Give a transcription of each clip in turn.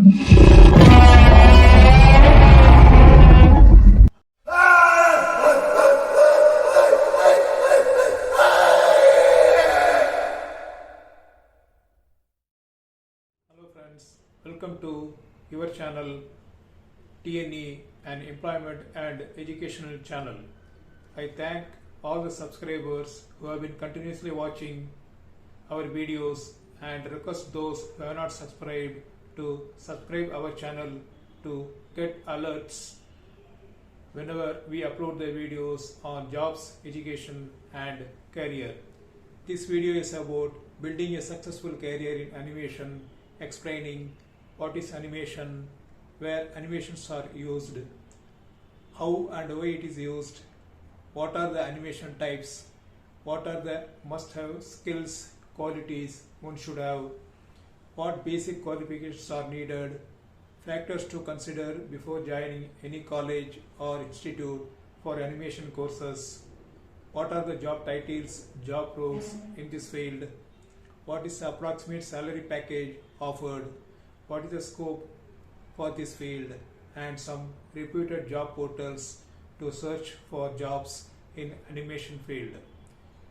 Hello friends, welcome to your channel TNE, an employment and educational channel. I thank all the subscribers who have been continuously watching our videos and request those who have not subscribed to subscribe our channel to get alerts whenever we upload the videos on jobs, education and career. This video is about building a successful career in animation, explaining what is animation, where animations are used, how and why it is used, what are the animation types, what are the must-have skills, qualities one should have, what basic qualifications are needed, factors to consider before joining any college or institute for animation courses, what are the job titles, job roles in this field, what is the approximate salary package offered, what is the scope for this field, and some reputed job portals to search for jobs in animation field.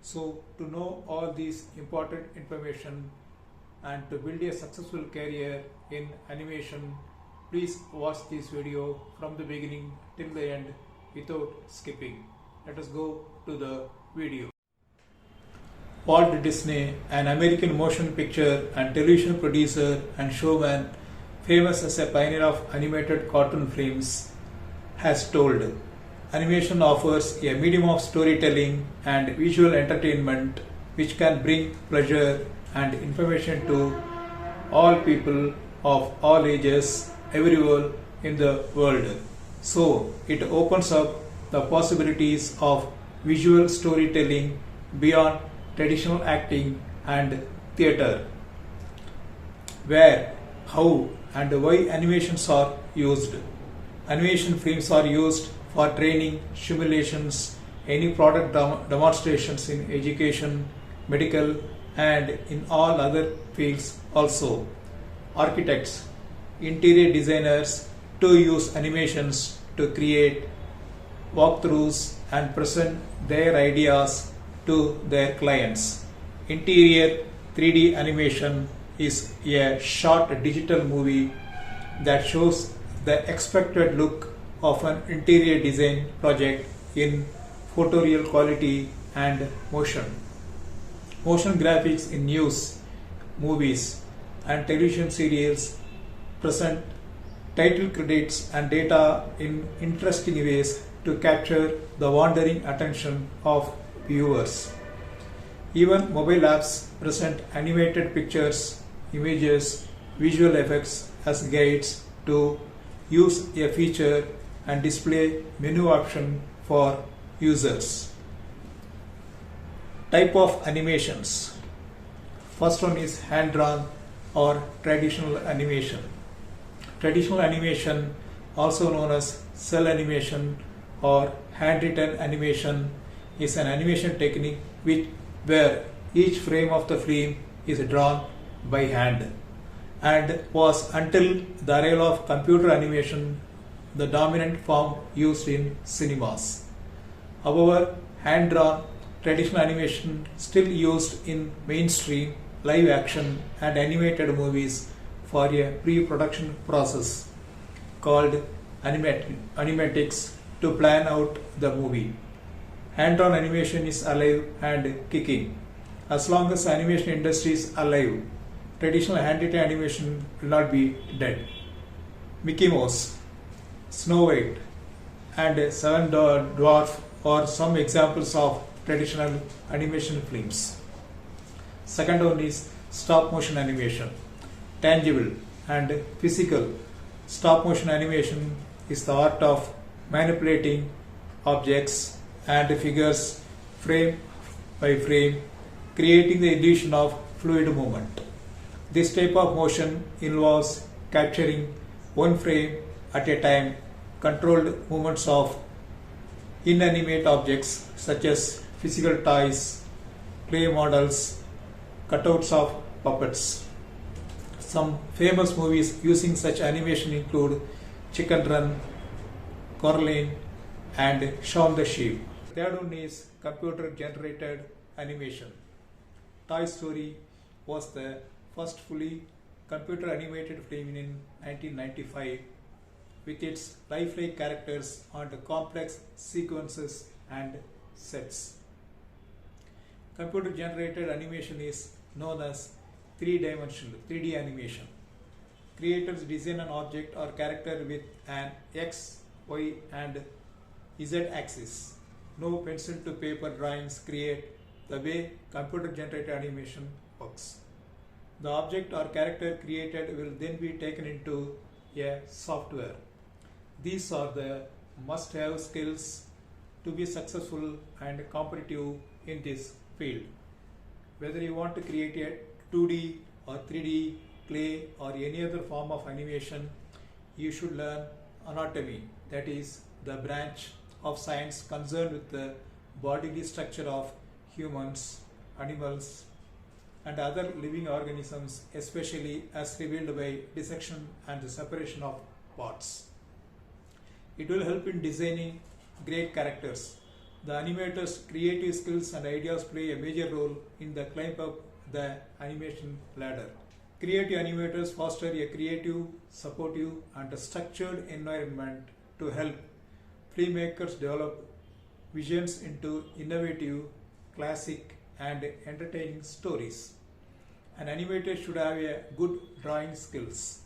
So to know all these important information and to build a successful career in animation, please watch this video from the beginning till the end without skipping. Let us go to the video. Walt Disney, an American motion picture and television producer and showman famous as a pioneer of animated cartoon films, has told, "Animation offers a medium of storytelling and visual entertainment which can bring pleasure and information to all people of all ages everywhere in the world. So it opens up the possibilities of visual storytelling beyond traditional acting and theatre. Where, how and why animations are used. Animation films are used for training, simulations, any product demonstrations in education, medical and in all other fields also. Architects, interior designers to use animations to create walkthroughs and present their ideas to their clients. Interior 3D animation is a short digital movie that shows the expected look of an interior design project in photoreal quality and motion. Motion graphics in news, movies and television serials present title credits and data in interesting ways to capture the wandering attention of viewers. Even mobile apps present animated pictures, images, visual effects as guides to use a feature and display menu option for users. Type of animations. First one is hand-drawn or traditional animation. Traditional animation, also known as cell animation or handwritten animation, is an animation technique where each frame of the film is drawn by hand and was, until the arrival of computer animation, the dominant form used in cinemas. However, hand-drawn traditional animation still used in mainstream live action and animated movies for a pre-production process called animatics to plan out the movie. Hand-drawn animation is alive and kicking. As long as the animation industry is alive, traditional handwritten animation will not be dead. Mickey Mouse, Snow White and Seven Dwarfs are some examples of traditional animation films. Second one is stop motion animation. Tangible and physical stop motion animation is the art of manipulating objects and figures frame by frame, creating the illusion of fluid movement. This type of motion involves capturing one frame at a time, controlled movements of inanimate objects such as physical toys, clay models, cutouts of puppets. Some famous movies using such animation include Chicken Run, Coraline, and Shaun the Sheep. Third one is computer generated animation. Toy Story was the first fully computer animated film in 1995 with its lifelike characters and complex sequences and sets. Computer generated animation is known as three-dimensional 3D animation. Creators design an object or character with an X, Y, and Z axis. No pencil to paper drawings create the way computer generated animation works. The object or character created will then be taken into a software. These are the must-have skills to be successful and competitive in this field. Whether you want to create a 2D or 3D, clay or any other form of animation, you should learn anatomy, that is the branch of science concerned with the bodily structure of humans, animals, and other living organisms, especially as revealed by dissection and the separation of parts. It will help in designing great characters. The animators' creative skills and ideas play a major role in the climb up the animation ladder. Creative animators foster a creative, supportive, and structured environment to help filmmakers develop visions into innovative, classic, and entertaining stories. An animator should have a good drawing skills.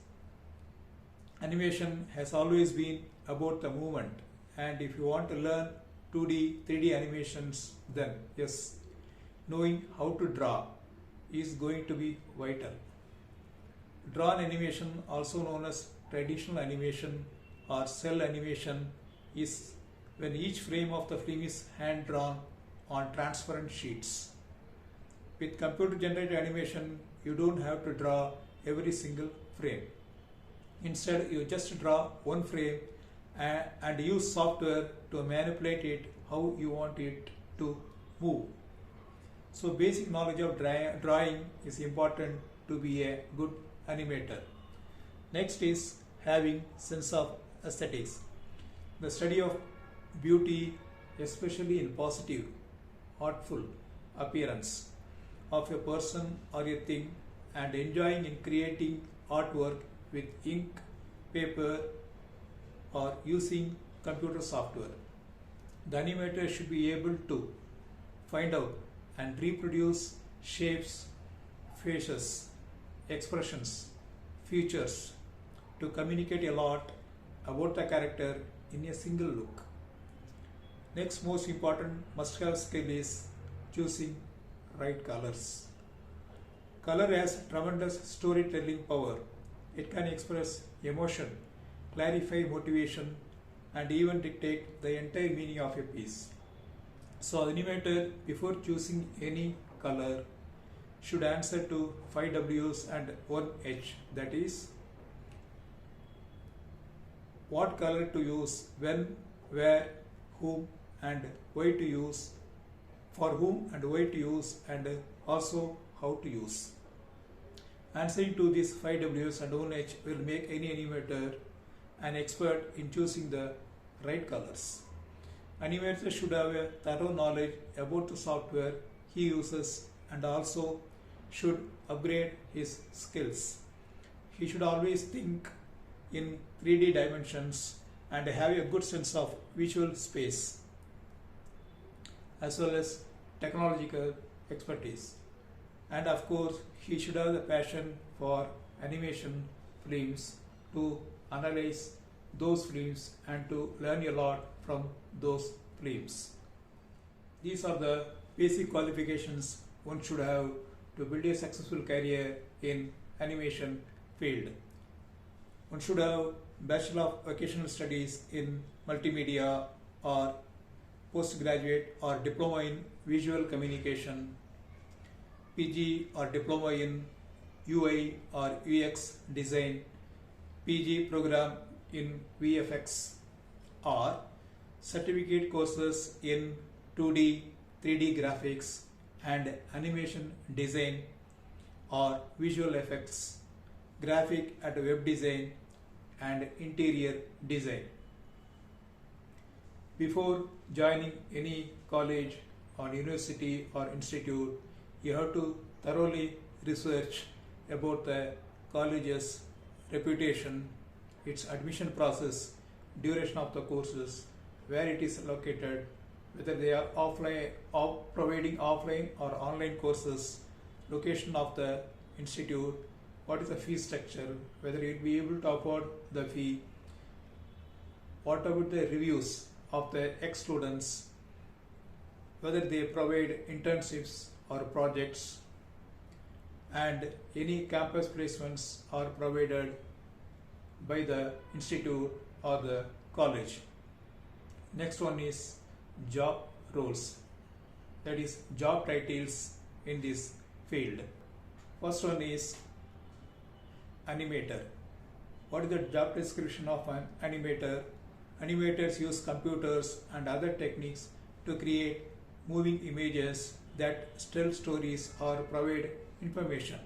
Animation has always been about the movement, and if you want to learn 2D, 3D animations, then yes, knowing how to draw is going to be vital. Drawn animation, also known as traditional animation or cell animation, is when each frame of the film is hand drawn on transparent sheets. With computer generated animation, you don't have to draw every single frame. Instead, you just draw one frame and use software to manipulate it how you want it to move. So basic knowledge of drawing is important to be a good animator. Next is having sense of aesthetics. The study of beauty, especially in positive, artful appearance of a person or a thing, and enjoying in creating artwork with ink, paper, or using computer software. The animator should be able to find out and reproduce shapes, faces, expressions, features to communicate a lot about the character in a single look. Next most important must-have skill is choosing right colors. Color has tremendous storytelling power. It can express emotion, clarify motivation, and even dictate the entire meaning of a piece. So, the animator, before choosing any color, should answer to 5 W's and 1 H. That is, what color to use, when, where, whom, and why to use, for whom and why to use, and also how to use. Answering to these 5 W's and 1 H will make any animator an expert in choosing the right colors. Animator should have a thorough knowledge about the software he uses and also should upgrade his skills. He should always think in 3D dimensions and have a good sense of visual space as well as technological expertise. And of course, he should have the passion for animation films to analyze those films and to learn a lot from those films. These are the basic qualifications one should have to build a successful career in animation field. One should have Bachelor of Vocational Studies in Multimedia or postgraduate or diploma in visual communication, PG or diploma in UI or UX design, PG program in VFX, or certificate courses in 2D, 3D graphics and animation design or visual effects, graphic and web design, and interior design. Before joining any college or university or institute, you have to thoroughly research about the college's reputation, its admission process, duration of the courses, where it is located, whether they are providing offline or online courses, location of the institute, what is the fee structure, whether you will be able to afford the fee, what about the reviews of the ex-students, whether they provide internships or projects, and any campus placements are provided by the institute or the college. Next one is job roles, that is job titles in this field. First one is animator. What is the job description of an animator? Animators use computers and other techniques to create moving images that tell stories or provide information.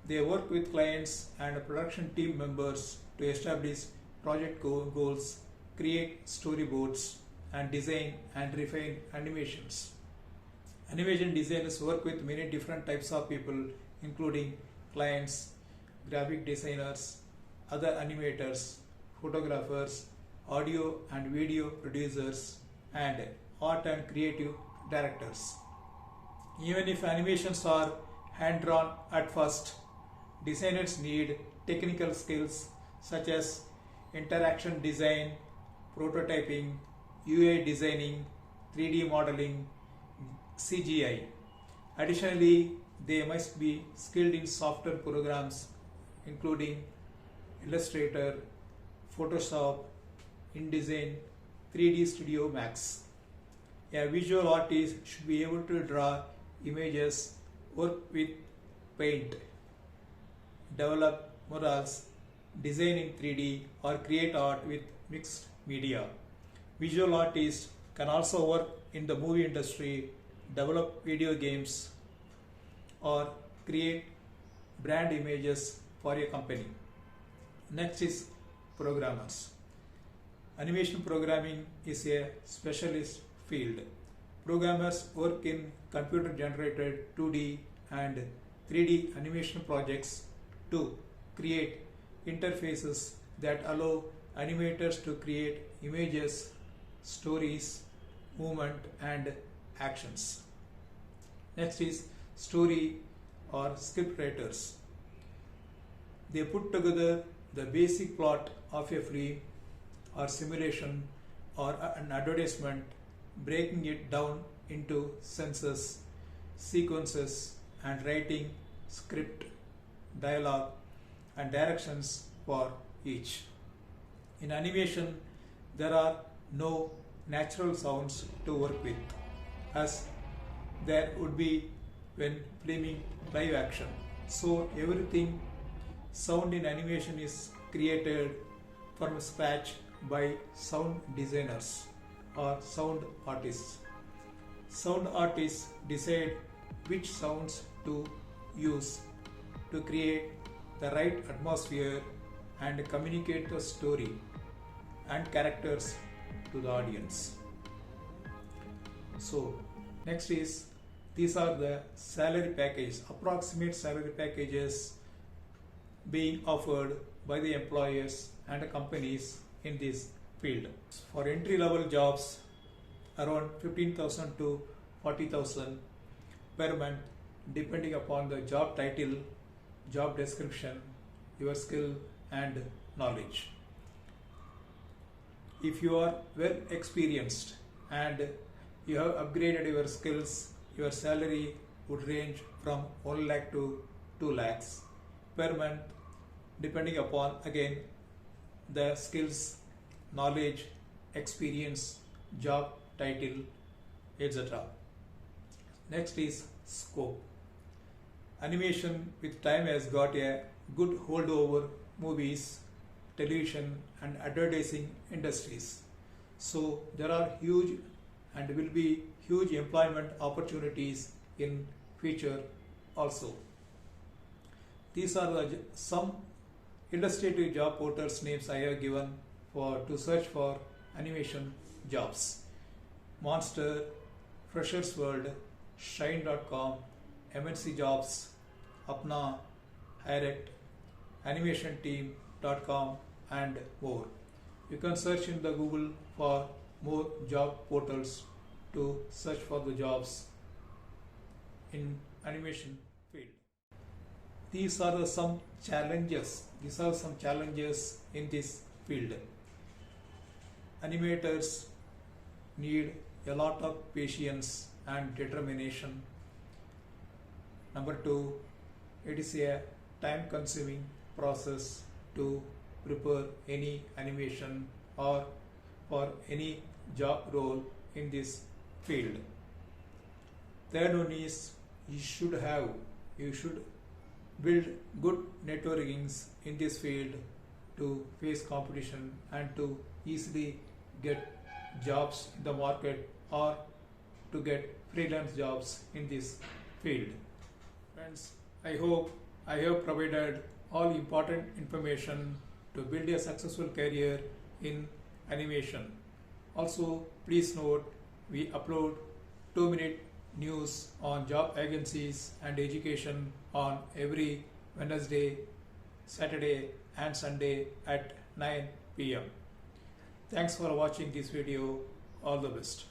They work with clients and production team members to establish project goals, create storyboards, and design and refine animations. Animation designers work with many different types of people, including clients, graphic designers, other animators, photographers, audio and video producers, and art and creative directors. Even if animations are hand-drawn at first, designers need technical skills such as interaction design, prototyping, UI designing, 3D modeling, CGI. Additionally, they must be skilled in software programs including Illustrator, Photoshop, InDesign, 3D Studio Max. A visual artist should be able to draw images, work with paint, develop murals, design in 3D, or create art with mixed media. Visual artists can also work in the movie industry, develop video games, or create brand images for a company. Next is programmers. Animation programming is a specialist field. Programmers work in computer-generated 2D and 3D animation projects to create interfaces that allow animators to create images, stories, movement, and actions. Next is story or script writers. They put together the basic plot of a film or simulation or an advertisement, breaking it down into sentences, sequences, and writing script, dialogue, and directions for each. In animation, there are no natural sounds to work with, as there would be when filming live action. So everything sound in animation is created from scratch by sound designers or sound artists. Sound artists decide which sounds to use to create the right atmosphere and communicate the story and characters to the audience. So next is, these are the salary packages, approximate salary packages being offered by the employers and companies in this field. For entry level jobs, around 15,000 to 40,000 per month, depending upon the job title, job description, your skill and knowledge. If you are well experienced and you have upgraded your skills, your salary would range from 1 lakh to 2 lakhs per month, depending upon again the skills, knowledge, experience, job title, etc. Next is scope. Animation with time has got a good hold over movies, television and advertising industries. So there are huge and will be huge employment opportunities in future also. These are some illustrative job portals names I have given to search for animation jobs: Monster, Freshers World, Shine.com, MNC Jobs, Apna, Hirect, AnimationTeam.com, and more. You can search in the Google for more job portals to search for the jobs in animation field. These are some challenges. These are some challenges in this field. Animators need a lot of patience and determination. Number two, it is a time-consuming process to prepare any animation or for any job role in this field. Third one is you should build good networkings in this field to face competition and to easily get jobs in the market or to get freelance jobs in this field. Friends, I hope I have provided all important information to build a successful career in animation. Also, please note we upload 2-minute news on job agencies and education on every Wednesday, Saturday and Sunday at 9 p.m. Thanks for watching this video. All the best.